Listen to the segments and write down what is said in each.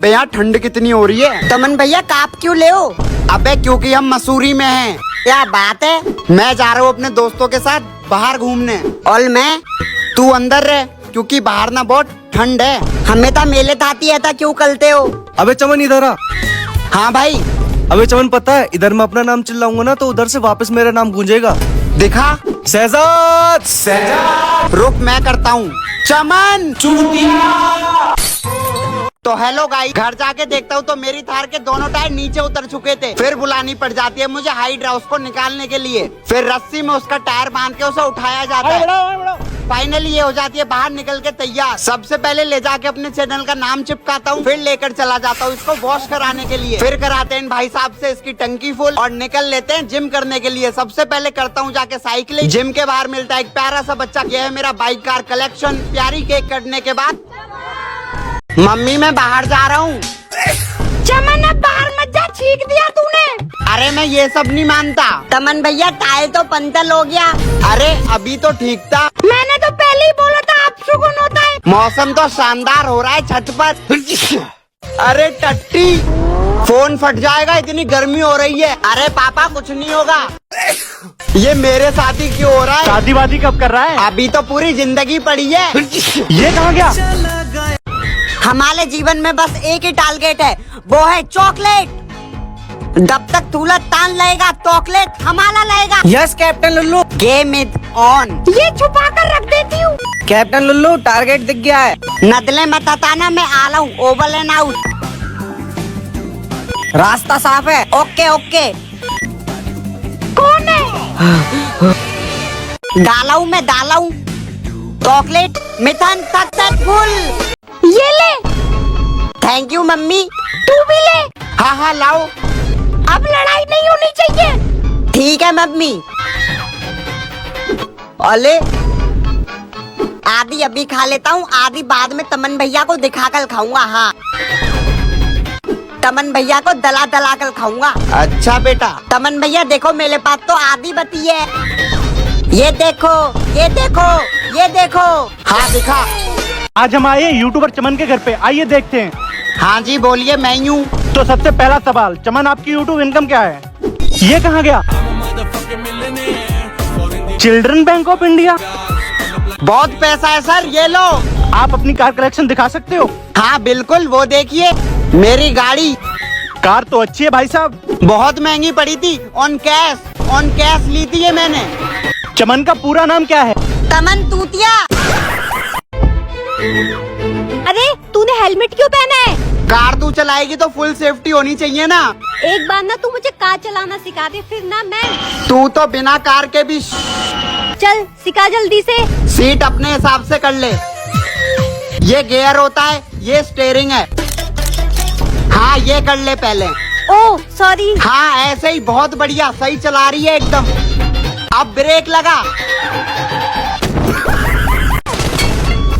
भैया ठंड कितनी हो रही है। तमन भैया काप क्यों ले हो? अबे क्योंकि हम मसूरी में हैं। क्या बात है। मैं जा रहा हूँ अपने दोस्तों के साथ बाहर घूमने। और मैं? तू अंदर रह क्योंकि बाहर ना बहुत ठंड है। हमें तो मेले थाती है था, क्यों कलते हो? अबे चमन इधर आ। हाँ भाई। अबे चमन पता है, इधर मैं अपना नाम चिल्लाऊंगा ना तो उधर से वापस मेरा नाम गूंजेगा। दिखा। शहजाद। रुक मैं करता हूँ। चमन चूतिया। तो हेलो गाइस, घर जाके देखता हूँ तो मेरी थार के दोनों टायर नीचे उतर चुके थे। फिर बुलानी पड़ जाती है मुझे हाइड्रा उसको निकालने के लिए। फिर रस्सी में उसका टायर बांध के उसे उठाया जाता है। फाइनली ये हो जाती है बाहर निकल के तैयार। सबसे पहले ले जाके अपने चैनल का नाम चिपकाता हूँ, फिर लेकर चला जाता हूँ इसको वॉश कराने के लिए। फिर कराते हैं भाई साहब से इसकी टंकी फुल और निकल लेते हैं जिम करने के लिए। सबसे पहले करता हूँ जाके साइकिलिंग। जिम के बाहर मिलता है एक प्यारा सा बच्चा। यह है मेरा बाइक कार कलेक्शन। प्यारी केक कटने के बाद मम्मी मैं बाहर जा रहा हूँ। चमन अब बाहर मत जा, छींक दिया तूने। अरे मैं ये सब नहीं मानता। तमन भैया टायर तो पंतल हो गया। अरे अभी तो ठीक था। मैंने तो पहले ही बोला था आप सुकून होता है। मौसम तो शानदार हो रहा है छत पर। अरे टट्टी फोन फट जाएगा, इतनी गर्मी हो रही है। अरे पापा कुछ नहीं होगा। ये मेरे साथ ही क्यों हो रहा है? शादी वादी कब कर रहा है? अभी तो पूरी जिंदगी पड़ी है। ये कहाँ गया? हमारे जीवन में बस एक ही टारगेट है, वो है चॉकलेट। जब तक तूला तान लेगा चॉकलेट हमारा लेगा। Yes captain Lullu. Game is on. ये छुपा कर रख देती हूँ। कैप्टन लुल्लू टारगेट दिख गया है। नदले मत हटाना, मैं आ रहा हूँ। Over and out. रास्ता साफ है। Okay okay. कौन है? डाला हूँ मैं, डाला हूँ। Chocolate मिथन successful. ये ले। Thank you mummy. तू भी ले। हाँ हाँ लाओ। अब लड़ाई नहीं होनी चाहिए। ठीक है मम्मी। अले आधी अभी खा लेता हूँ, आधी बाद में तमन भैया को दिखाकर खाऊंगा। हाँ तमन भैया को दला दला कर खाऊंगा। अच्छा बेटा। तमन भैया देखो मेरे पास तो आधी बची है। ये देखो ये देखो ये देखो। हाँ दिखा। आज हम आए यूट्यूबर चमन के घर पे, आइए देखते हैं। हाँ जी बोलिए, मैं हूँ। तो सबसे पहला सवाल, चमन आपकी यूट्यूब इनकम क्या है? ये कहाँ गया? Children bank of India. बहुत पैसा है सर, ये लो। आप अपनी कार कलेक्शन दिखा सकते हो? हाँ बिल्कुल, वो देखिए मेरी गाड़ी। कार तो अच्छी है भाई साहब। बहुत महंगी पड़ी थी। ऑन कैश ली थी ये मैंने। चमन का पूरा नाम क्या है? तमन तूतिया। अरे तूने हेलमेट क्यों पहना है? कार तू चलाएगी तो फुल सेफ्टी होनी चाहिए ना। एक बार ना तू मुझे कार चलाना सिखा दे, फिर ना मैं। तू तो बिना कार के भी चल सिखा जल्दी से। सीट अपने हिसाब से कर ले। ये गियर होता है, ये स्टेयरिंग है। हाँ ये कर ले पहले। Oh sorry. हाँ ऐसे ही, बहुत बढ़िया, सही चला रही है एकदम। अब ब्रेक लगा।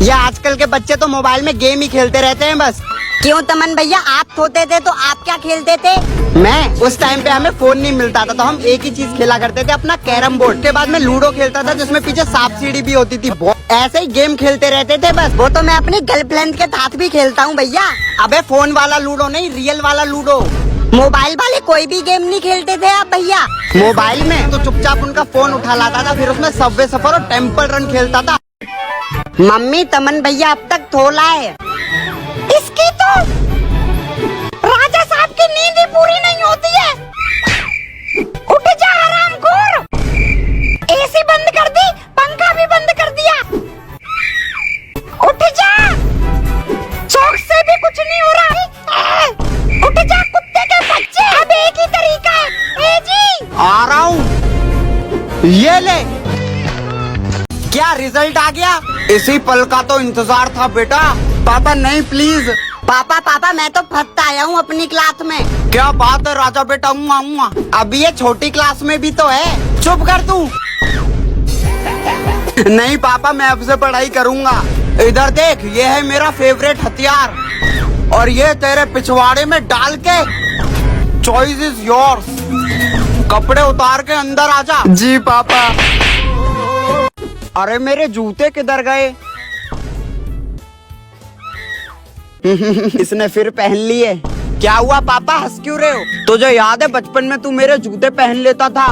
ये आजकल के बच्चे तो मोबाइल में गेम ही खेलते रहते हैं बस। क्यों तमन भैया, आप सोते थे तो आप क्या खेलते थे? मैं उस टाइम पे हमें फोन नहीं मिलता था तो हम एक ही चीज खेला करते थे, अपना कैरम बोर्ड। के बाद में लूडो खेलता था जिसमें पीछे सांप सीढ़ी भी होती थी। ऐसे ही गेम खेलते रहते थे बस। वो तो मैं अपनी गर्लफ्रेंड के साथ भी खेलता हूँ भैया। अबे फोन वाला लूडो नहीं, रियल वाला लूडो। मोबाइल वाले कोई भी गेम नहीं खेलते थे आप भैया? मोबाइल में तो चुपचाप उनका फोन उठा लाता था, फिर उसमें सबवे सफर और टेम्पल रन खेलता था। मम्मी तमन भैया अब तक थोला है। इसकी तो राजा साहब की नींद ही पूरी नहीं होती है। उठ जा हरामखोर। एसी बंद कर दी, पंखा भी बंद कर दिया। उठ जा, शौक से भी कुछ नहीं हो रहा है। उठ जा कुत्ते के बच्चे, अब एक ही तरीका है। ए जी आ रहा हूँ, ये ले। क्या रिजल्ट आ गया? इसी पल का तो इंतजार था बेटा। पापा नहीं प्लीज। पापा मैं तो फर्स्ट आया हूँ अपनी क्लास में। क्या बात है राजा बेटा। आऊंगा। अभी ये छोटी क्लास में भी तो है। चुप कर तू। नहीं पापा, मैं अब से पढ़ाई करूंगा। इधर देख, ये है मेरा फेवरेट हथियार और ये तेरे पिछवाड़े में डाल के। Choice is yours. कपड़े उतार के अंदर आजा। जी पापा। अरे मेरे जूते किधर गए? इसने फिर पहन लिए। क्या हुआ पापा, हंस क्यों रहे हो? तुझे याद है बचपन में तू मेरे जूते पहन लेता था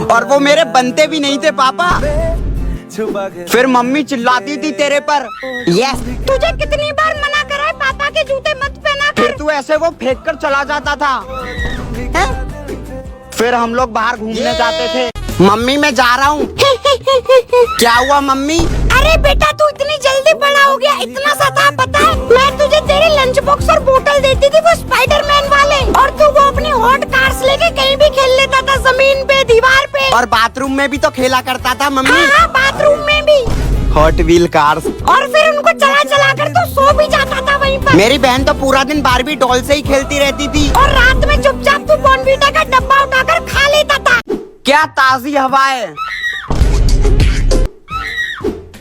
और वो मेरे बनते भी नहीं थे पापा। फिर मम्मी चिल्लाती थी तेरे पर। यस, तुझे कितनी बार मना करा है पापा के जूते मत पहना कर। फिर तू ऐसे वो फेंक कर चला जाता था। फिर हम लोग बाहर घूमने जाते थे। मम्मी मैं जा रहा हूँ। क्या हुआ मम्मी? अरे बेटा तू इतनी जल्दी बड़ा हो गया, इतना सा था पता है? मैं तुझे तेरे लंच बॉक्स और बोतल देती थी वो स्पाइडरमैन वाले, और तू वो अपनी हॉट कार्स लेके कहीं भी खेल लेता था, जमीन पे, दीवार पे, और बाथरूम में भी तो खेला करता था मम्मी। हाँ, बाथरूम में भी। Hot wheel cars. और फिर उनको चला चला कर तो सो भी जाता था वहीं पर। मेरी बहन तो पूरा दिन बारबी डॉल से ही खेलती रहती थी। और रात में चुपचाप तू बॉर्नवीटा का डब्बा उठाकर खा लेता था। क्या ताजी हवा है।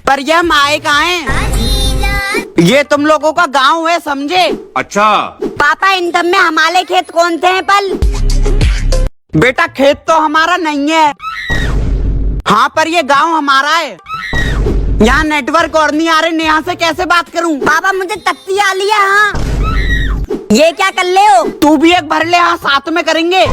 पर यह माए कहाँ हैं? ये तुम लोगों का गांव है, समझे? अच्छा। पापा इन दम में हमारे खेत कौन थे पल? बेटा खेत तो हमारा नहीं है। हाँ पर ये गांव हमारा है। यहाँ नेटवर्क और नहीं आ रहे, नेहा से कैसे बात करूँ? पापा मुझे तख्ती आ लिया। हाँ ये क्या कर ले हो? तू भी एक भर ले, हाँ साथ में करेंगे।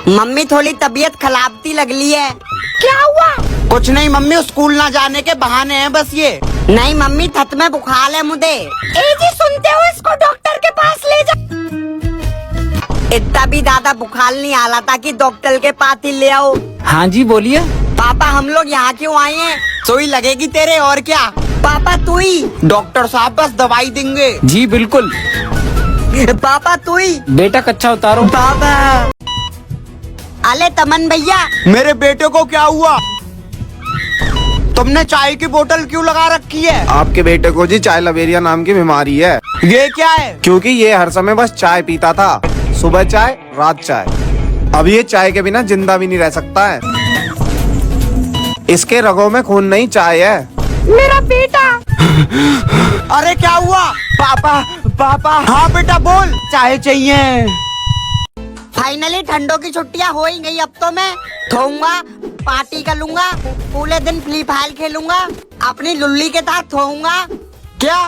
मम्मी थोड़ी तबीयत खराबती लग ली है। क्या हुआ? कुछ नहीं मम्मी, स्कूल ना जाने के बहाने हैं बस ये। नहीं मम्मी, थत में बुखार है मुझे। जी सुनते हो, इसको डॉक्टर के पास ले जा। इतना भी ज्यादा बुखार नहीं आ रहा था कि डॉक्टर के पास ही ले आओ। हाँ जी बोलिए। पापा हम लोग यहाँ क्यों आए हैं? सोई लगेगी तेरे, और क्या। पापा तू ही। डॉक्टर साहब बस दवाई देंगे। जी बिल्कुल। पापा तू ही। बेटा कच्चा उतारो। पापा। अले तमन भैया। मेरे बेटे को क्या हुआ? तुमने चाय की बोतल क्यों लगा रखी है? आपके बेटे को जी चाय लवेरिया नाम की बीमारी है। ये क्या है? क्योंकि ये हर समय बस चाय पीता था, सुबह चाय रात चाय। अब ये चाय के बिना जिंदा भी नहीं रह सकता है। इसके रगों में खून नहीं, चाय है। मेरा बेटा। अरे क्या हुआ? पापा पापा। हाँ बेटा बोल। चाय चाहिए। फाइनली ठंडों की छुट्टियां हो ही गई। अब तो मैं थोऊंगा, पार्टी कर लूंगा, पूरे दिन फ्री फायर खेलूंगा, अपनी लुल्ली के साथ थोऊंगा। क्या?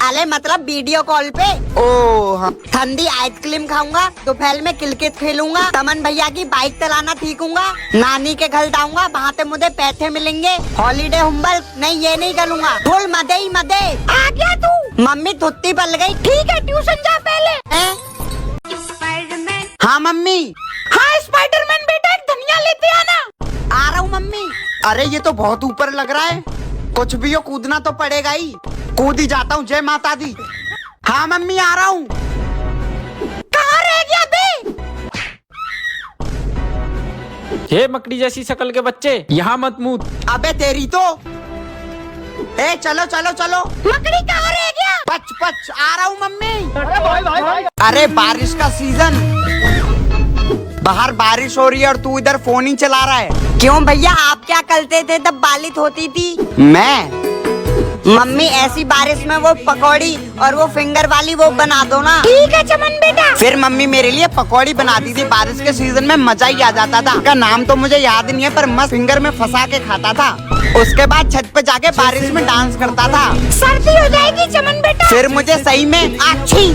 अरे मतलब वीडियो कॉल पे। ओ हाँ। ठंडी आइसक्रीम खाऊंगा, दोपहर में क्रिकेट खेलूंगा, तमन भैया की बाइक चलाना सीखूंगा, नानी के घर जाऊंगा, वहाँ से मुझे पैसे मिलेंगे, हॉलीडे होमवर्क नहीं ये नहीं करूंगा, फुल मजे ही मजे। आ गया तू? मम्मी धुत्ती पल गई। ठीक है ट्यूशन जा पहले। हाँ मम्मी। हाँ स्पाइडरमैन बेटा, एक धनिया लेते आना। आ रहा हूँ मम्मी। अरे ये तो बहुत ऊपर लग रहा है। कुछ भी हो, कूदना तो पड़ेगा ही। कूद ही जाता हूँ। जय माता दी। हाँ मम्मी आ रहा हूँ। कहाँ रह गया बे? हे मकड़ी जैसी शक्ल के बच्चे, यहाँ मत मूत। अबे तेरी तो। ए चलो चलो चलो। मकड़ी कहाँ रह गया? पच पच आ रहा हूँ मम्मी। अरे बारिश का सीजन, बाहर बारिश हो रही है और तू इधर फोन ही चला रहा है। क्यों भैया, आप क्या करते थे तब बारिश होती थी? मैं? मम्मी ऐसी बारिश में वो पकौड़ी और वो फिंगर वाली वो बना दो ना। ठीक है चमन बेटा। फिर मम्मी मेरे लिए पकौड़ी बनाती थी। बारिश के सीजन में मजा ही आ जाता था। उसका नाम तो मुझे याद नहीं है, पर मस्त फिंगर में फंसा के खाता था। उसके बाद छत पे जाके बारिश में डांस करता था। सर्दी हो जाएगी चमन बेटा। फिर मुझे सही में अच्छी।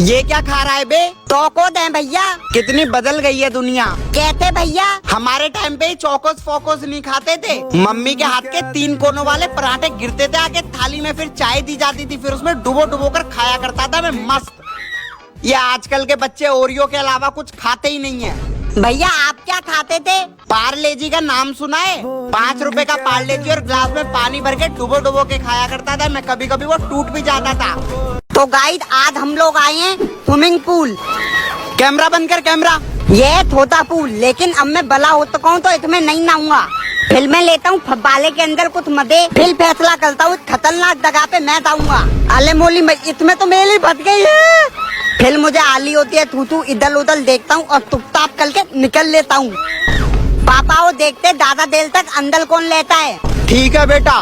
ये क्या खा रहा है बे? चौको दे भैया। कितनी बदल गई है दुनिया। कहते भैया हमारे टाइम पे चौकोस फोकोस नहीं खाते थे। मम्मी के हाथ के 3 कोनों वाले पराठे गिरते थे आगे थाली में, फिर चाय दी जाती थी, फिर उसमें डुबो डुबो कर खाया करता था मैं मस्त। ये आजकल के बच्चे ओरियो के अलावा कुछ खाते ही नहीं है। भैया आप क्या खाते थे? पार्ले जी का नाम सुना है? 5 रुपए का पार्ले जी और ग्लास में पानी भर के डुबो डुबो के खाया करता था मैं। कभी कभी वो टूट भी जाता था। तो गाइड आज हम लोग आए हैं स्विमिंग पूल। कैमरा बंद कर कैमरा। ये छोटा पूल, लेकिन अब मैं बड़ा हो चुका हूँ तो इसमें नहीं नहाऊंगा। फिल्में लेता हूँ फब्बाले के अंदर कुछ मजे, फिर फैसला करता हूँ खतरनाक जगह पे मैं जाऊंगा। अले मोली इसमें तो मेरी फंस गई है। फिर मुझे आली होती है, थू इधर उधर देखता हूँ और टुपटाप करके निकल लेता हूँ। पापा वो देखते ज्यादा देर तक अंदर कौन लेता है। ठीक है बेटा।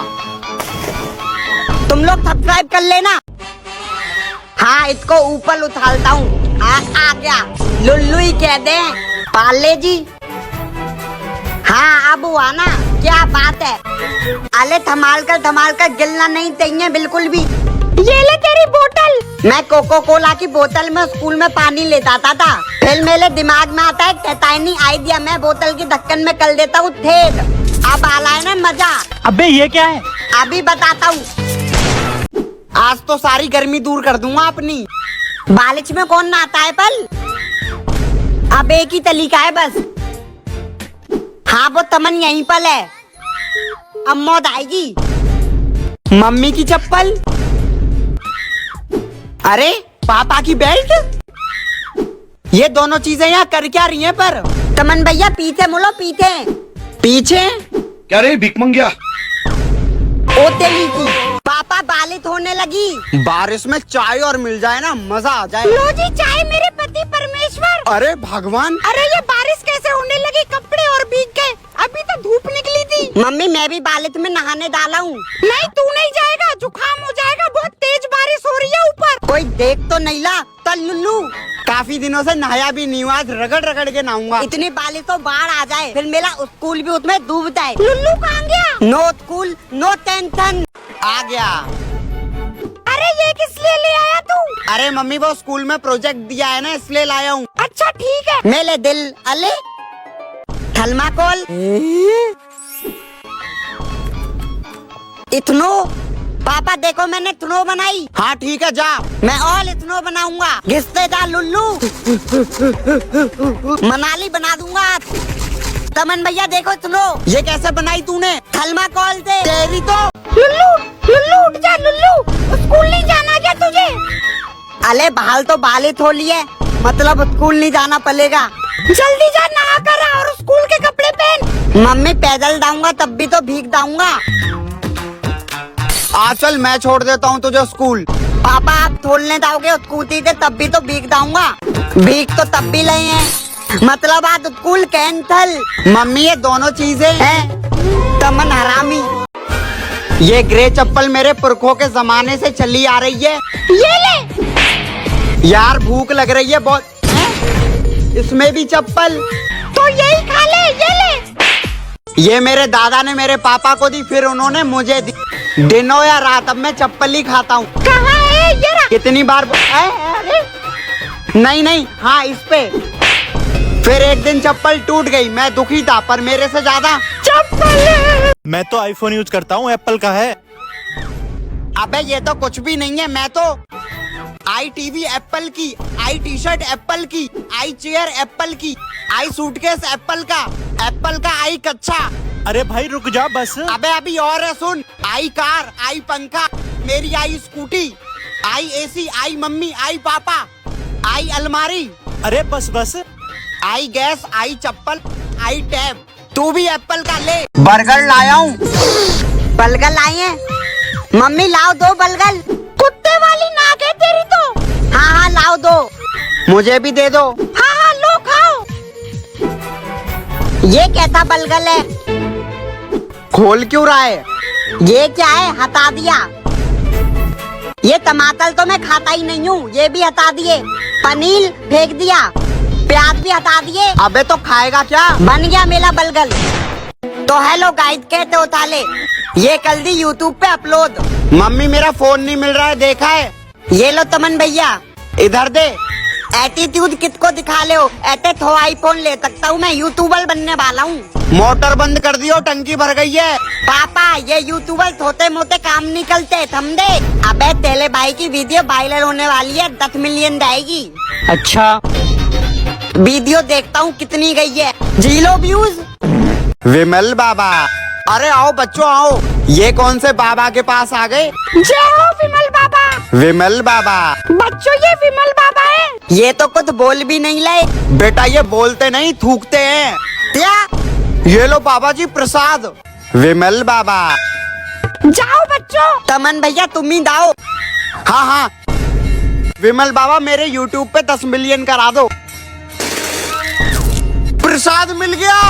तुम लोग सब्सक्राइब कर लेना। हाँ इसको ऊपर उछालता हूँ। आ गया। लुल्लू ही कह दे। पाले जी। हाँ अब हुआ ना। क्या बात है। अले धमाल कर गिलना नहीं चाहिए बिल्कुल भी। ये ले तेरी बोतल। मैं कोको कोला की बोतल में स्कूल में पानी लेता था। फिर मेरे दिमाग में आता है कहताइनी आइडिया, मैं बोतल की ढक्कन में कर देता हूँ ठेठ। अब आला है ना मजा। अबे ये क्या है? अभी बताता हूँ। आज तो सारी गर्मी दूर कर दूंगा अपनी। बालिच में कौन नहाता है पल? अब एक ही तरीका है बस। हाँ वो तमन यहीं पर है। अब मौत आएगी। मम्मी की चप्पल, अरे पापा की बेल्ट, ये दोनों चीजें यहाँ कर क्या रही हैं पर? तमन भैया पीछे मुड़ो पीछे। पीछे क्या रे भिख मंगिया? ओ तेरी की पापा बालित होने लगी। बारिश में चाय और मिल जाए ना मजा आ जाए। लो जी चाय मेरे पति परमेश्वर। अरे भगवान, अरे ये बारिश कैसे होने लगी? कपड़े और भीग गए। अभी तो धूप निकली थी। मम्मी मैं भी बालित में नहाने डाला हूँ। नहीं तू नहीं जाएगा, जुकाम हो जाएगा। बहुत तेज बारिश हो रही है ऊपर। कोई देख तो नहीं ला तल लुल्लू। काफी दिनों से नहाया भी नहीं हुआ, आज रगड़ रगड़ के नहाऊंगा। इतनी बारिश तो बाढ़ आ जाए, फिर मेरा स्कूल भी उसमें डूबता है। लुल्लू कहाँ गया? No school no tension. आ गया। अरे ये किस लिए ले आया तू? अरे मम्मी वो स्कूल में प्रोजेक्ट दिया है ना, इसलिए लाया हूँ। अच्छा ठीक है। मेरे दिल अले थर्माकोल इतनो। पापा देखो मैंने इतनो बनाई। हाँ ठीक है जा। मैं और इतनो बनाऊंगा। घिसते जा लुल्लू। मनाली बना दूंगा। तमन भैया देखो इतनो। ये कैसे बनाई तूने? थर्माकोल से। तेरी तो। लुल्लू लुल्लू उठ जा लुल्लू, स्कूल नहीं जाना क्या तुझे? अले बाल तो बालित हो लिए, मतलब स्कूल नहीं जाना पड़ेगा। जल्दी जा नहा कर आ और स्कूल के कपड़े पहन। मम्मी पैदल जाऊंगा तब भी तो भीग जाऊंगा। आ चल मैं छोड़ देता हूँ तुझे स्कूल। पापा आप छोड़ने जाओगे स्कूटी से तब भी तो भीग जाऊंगा। भीग तो तब भी नहीं है, मतलब आज स्कूल कैंसल। मम्मी ये दोनों चीजें हैं तमन हरामी। ये ग्रे चप्पल मेरे पुरखों के जमाने से चली आ रही है। ये ले। यार भूख लग रही है बहुत। इसमें भी चप्पल? तो यही खा ले, ये ले। ये मेरे दादा ने मेरे पापा को दी, फिर उन्होंने मुझे दी। दिन हो या रात अब मैं चप्पल ही खाता हूँ। कहाँ है ये रहा? कितनी बार अरे नहीं हाँ इस पे। फिर एक दिन चप्पल टूट गई, मैं दुखी था पर मेरे से ज्यादा चप्पल। मैं तो आईफोन यूज करता हूँ, एप्पल का है। अबे ये तो कुछ भी नहीं है। मैं तो आई टीवी एप्पल की, आई टी शर्ट एप्पल की, आई चेयर एप्पल की, आई सूटकेस एप्पल का आई कच्छा। अरे भाई रुक जा बस। अबे अभी और है सुन। आई कार, आई पंखा, मेरी आई स्कूटी, आई एसी, आई मम्मी, आई पापा, आई अलमारी, अरे बस बस। आई गैस, आई चप्पल, आई टैब। तू भी एप्पल का ले। बर्गर लाया हूँ। बलगल आए हैं। मम्मी लाओ दो बलगल। कुत्ते वाली नाक है तेरी तो। हाँ लाओ दो। मुझे भी दे दो। हाँ लो खाओ। ये कैसा बलगल है? खोल क्यों रहा है? ये क्या है? हटा दिया। ये टमाटर तो मैं खाता ही नहीं हूँ, ये भी हटा दिए। पनीर फेंक दिया, प्याज भी हटा दिए। अबे तो खाएगा क्या? बन गया मेरा बलगल। तो हेलो गाइस, कहते हो ताले ये कल दी यूट्यूब पे अपलोड। मम्मी मेरा फोन नहीं मिल रहा है, देखा है? ये लो तमन भैया, इधर दे। एटीट्यूड किसको दिखा ले हो? ऐसे तो आईफोन ले सकता हूँ, मैं यूट्यूबर बनने वाला हूँ। मोटर बंद कर दियो, टंकी भर गई है। पापा ये यूट्यूबर छोटे मोटे काम निकलते समझे। अबे तेरे भाई की वीडियो वायरल होने वाली है, 10 मिलियन जाएगी। अच्छा वीडियो देखता हूँ कितनी गई है। 0 व्यूज। विमल बाबा, अरे आओ बच्चों आओ। ये कौन से बाबा के पास आ गए? जय हो विमल बाबा। विमल बाबा। बच्चों ये विमल बाबा है। ये तो कुछ बोल भी नहीं लाए। बेटा ये बोलते नहीं थूकते हैं। क्या? ये लो बाबा जी प्रसाद। विमल बाबा। जाओ बच्चों। तमन भैया तुम ही दाओ। हाँ विमल बाबा मेरे यूट्यूब पे 10 मिलियन करा दो। प्रसाद मिल गया।